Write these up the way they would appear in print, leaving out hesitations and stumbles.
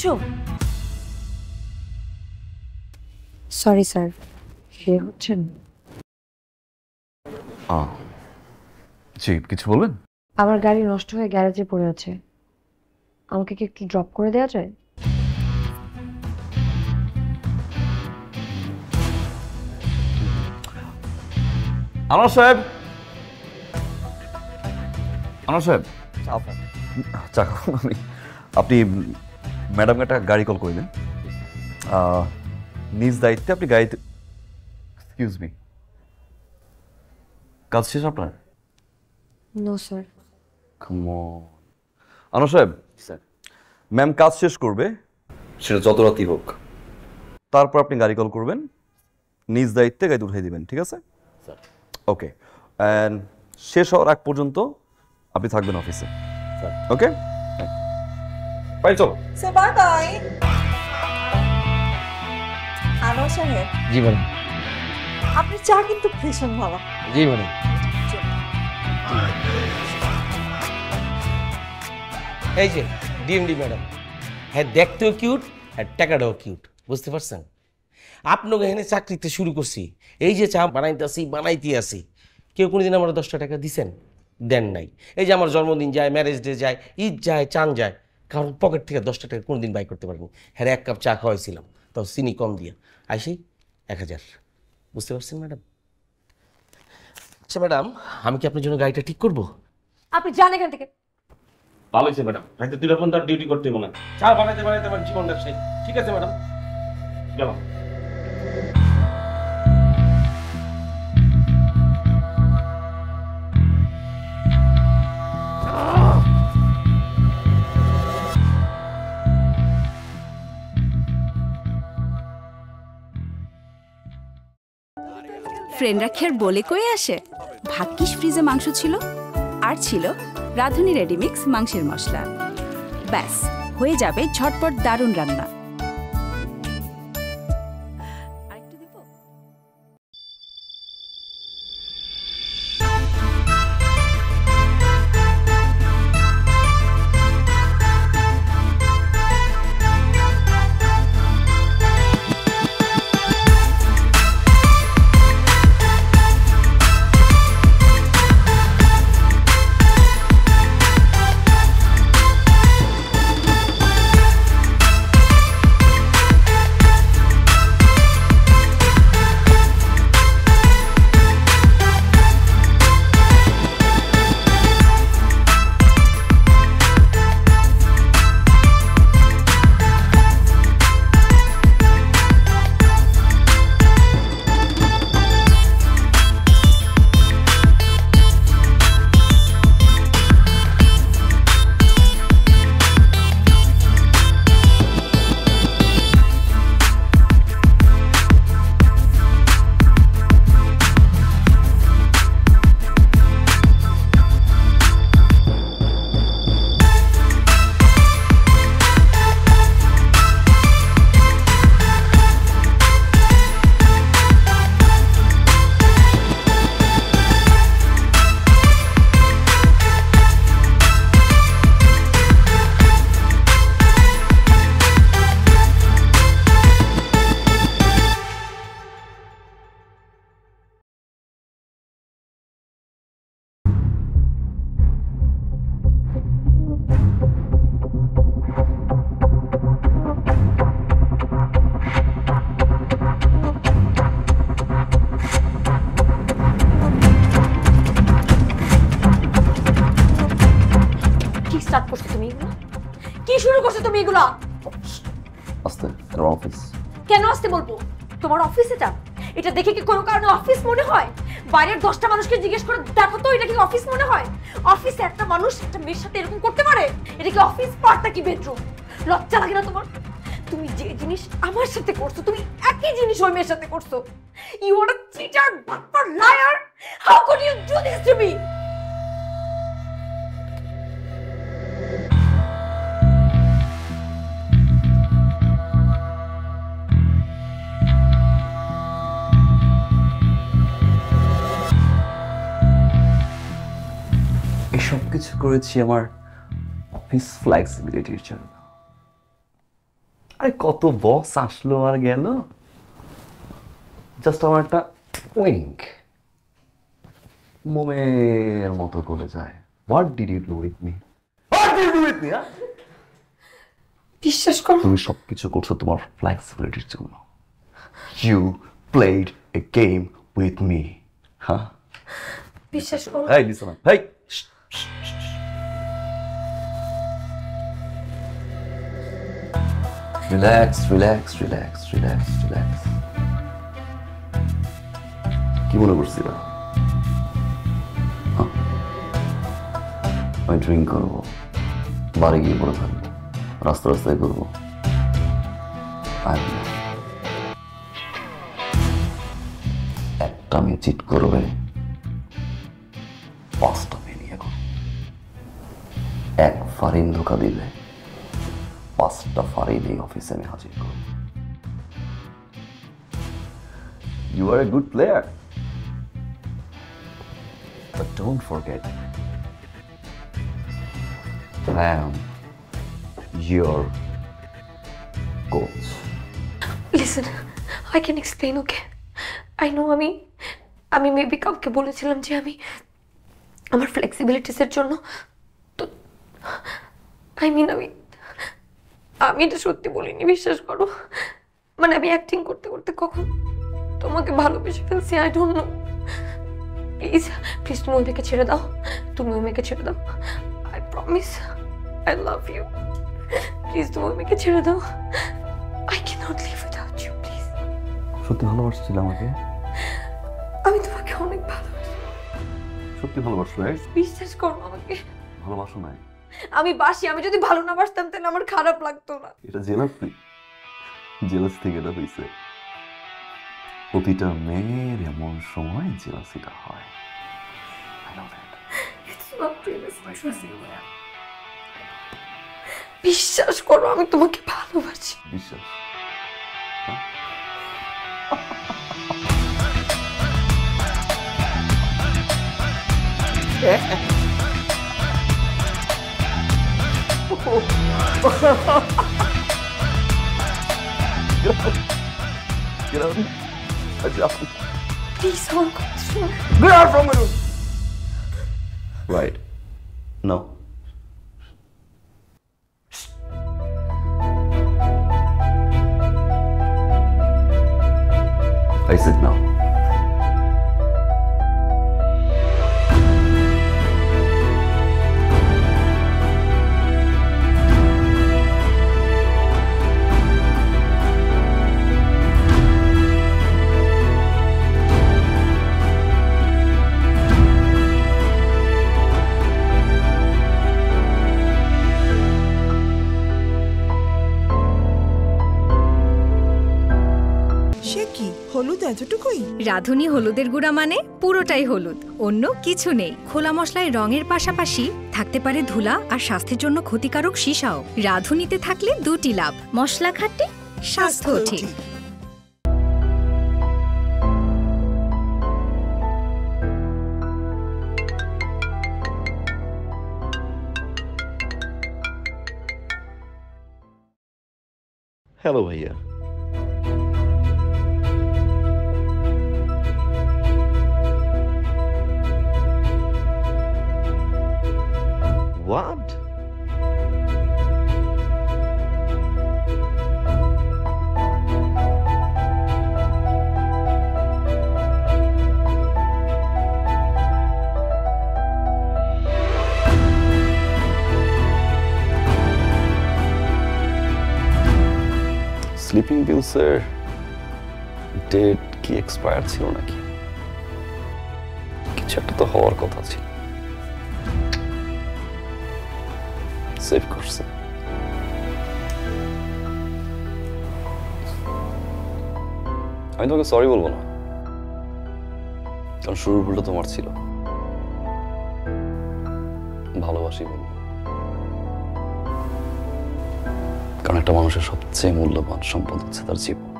বুঝছো? Sorry sir, কে হচ্ছেন? জি, কিছু বলবেন? আমার গাড়ি নষ্ট হয়ে গ্যারেজে পড়ে আছে, আমাকে কি একটু ড্রপ করে দেওয়া যায়? আনোয়ার সাহেব, আনোয়ার সাহেব, চা খাবো আমি। আপনি ম্যাডামকে একটা গাড়ি কল করে দিন, নিজ দায়িত্বে আপনি গাড়িতে। এক্সকিউজ মি, কাজ শেষ আপনার? No sir. আনোয়ার সাহেব, স্যার, ম্যাম কাজ শেষ করবে, সেটা যত রাতই হোক, তারপর আপনি গাড়ি কল করবেন, নিজ দায়িত্বে গাড়ি উঠিয়ে দিবেন, ঠিক আছে স্যার? ওকে, অ্যান্ড শেষ হওয়ার আগ পর্যন্ত আপনি থাকবেন অফিসে, ওকে? বাই, চলো স্যার, বাই বাই। আনোয়ার সাহেব, জি ম্যাডাম। আপনার চা কিন্তু ভীষণ ভালো। জি ম্যাডাম। এই যে ডিএমডি ম্যাডাম, হ্যাঁ দেখতেও কিউট আর টাকাটাও কিউট, বুঝতে পারছেন? আপনাকে এখানে চাকরিতে শুরু করছি, এই যে চা বানাইতে আসি, কেউ কোনোদিন আমার 10টা টাকা দিছেন? দেন নাই। এই যে আমার জন্মদিন যায়, ম্যারেজ ডে যায়, ঈদ যায়, চান যায়, কারণ পকেট থেকে 10টা টাকা কোনোদিন বাই করতে পারিনি। হ্যাঁ, 1 কাপ চা খাওয়াইছিলাম, তাও চিনি কম দিয়া, আইসি 1000। বুঝতে পারছেন ম্যাডাম? আচ্ছা ম্যাডাম, আমি কি আপনার জন্য গাড়িটা ঠিক করবো? আপনি যান এখান থেকে। ভালো হয়েছে ম্যাডাম, রাতে 2 ঘন্টা ডিউটি করতে মনে হয়, চা বানাইতে বানাইতে আমার জীবন ব্যবসায়ী। ঠিক আছে ম্যাডাম, গেলাম। ফ্রেন্ডরা কি আর বলে কয়ে আসে? ভাগ্যিস ফ্রিজে মাংস ছিল, আর ছিল রাঁধুনি রেডিমিক্স মাংসের মশলা। ব্যাস হয়ে যাবে ঝটপট দারুণ রান্না। আরেকটু দেব? স্টার্ট করছো তুমি এগুলো? কি শুরু করছো তুমি এগুলো? আস্তে, অফিস। কেন আসতে বলবো? তোমার অফিস এটা দেখে কি কোনো কারণে অফিস মনে হয়? বাইরের 10টা মানুষকে জিজ্ঞেস করে দেখো তো, এটা কি অফিস মনে হয়? অফিসে একটা মানুষ একটা মেয়ের সাথে এরকম করতে পারে? এটা কি অফিস পার্টটা কি বেডরুম? লজ্জা লাগে না তোমার? তুমি যে জিনিস আমার সাথে করছো, তুমি একই জিনিস ওই মেয়ের সাথে করছো। ইউ আর আ চিটার, বাটপার, liar. How could you do this to me? সবকিছু করেছি আমার অফিস ফ্লেক্সিবিলিটির জন্য। আরে কত বস আসলো আর গেল, জাস্ট আমার একটা উইঙ্ক মোমের মতো করে যায়। What did you do with me? What did you do with me? বিশ্বাস করো, তুমি সবকিছু করছো তোমার ফ্লেক্সিবিলিটির জন্য। You played a game with me. হ্যাঁ, বিশ্বাস করো। এই listen up, hey, relax relax relax relax relax. কি মনে করছিলা আমি ড্রিঙ্ক করবো, বাড়ি গিয়ে পড়ে থাকবো, রাস্তা রাস্তায় করবো? একটা মেয়ে চিট করবে, 5টা মেয়ে নিয়ে করো। এক ফারিন ধোকা দিলে 5টা ফারিন এই অফিসে আমি হাজির করব। You are a good player, but don't forget I am your coach. Listen, I can explain, okay? I know আমি মেবি কাউকে বলেছিলাম যে আমি আমার ফ্লেক্সিবিলিটিসের জন্য, তো আমি এটা সত্যি বলিনি, বিশ্বাস করো। মানে আমি অ্যাক্টিং করতে করতে কখন তোমাকে ভালোবেসে ফেলছি, I don't know. Please please তুমি ওই মেয়েকে ছেড়ে দাও, তুমি ওই মেয়েকে ছেড়ে দাও। I promise I love you. Please তুমি ওই মেয়েকে ছেড়ে দাও। I can't live without you, please. সত্যি ভালোবাসছিল আমাকে? আমি তোমাকে অনেক ভালোবাসি। সত্যি ভালোবাসো? বিশ্বাস করো আমাকে। ভালোবাসো নাই? আমি বাসি, আমি যদি ভালো না বাসতাম তাহলে আমার খারাপ লাগতো না। এটা জেলাসি, জেলাস থেকে এটা হয়েছে। প্রতিটা মেয়ের এমন সময় জেলাসিটা হয়। I know that. It's not jealousy. বিশ্বাস করো আমি তোমাকে ভালোবাসি। বিশ্বাস? Get out. প্লিজ আমার কথা শোনো। Get out from my room. Right. No. I said no. সে কি হলুদ এতটুকুই? রাঁধুনি হলুদের গুঁড়া মানে পুরোটাই হলুদ, অন্য কিছু নেই। খোলা মশলায় রঙের পাশাপাশি থাকতে পারে ধুলা আর স্বাস্থ্যের জন্য ক্ষতিকারক সীসাও। রাঁধুনিতে থাকলে 2টি লাভ, মশলা খাঁটি, স্বাস্থ্য ঠিক। Hello, ভাইয়া। What? স্লিপিং পিলসের ডেট কি এক্সপায়ার ছিল নাকি? কিছু একটা তো হওয়ার কথা ছিল। সেভ করছে। আমি তোমাকে সরি বলবো না, কারণ শুরুর ভুলটা তোমার ছিল। ভালোবাসি বলবো, কারণ একটা মানুষের সবচেয়ে মূল্যবান সম্পদ হচ্ছে তার জীবন।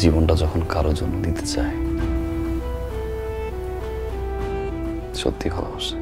জীবনটা যখন কারো জন্য দিতে চায়, সত্যি ভালোবাসে।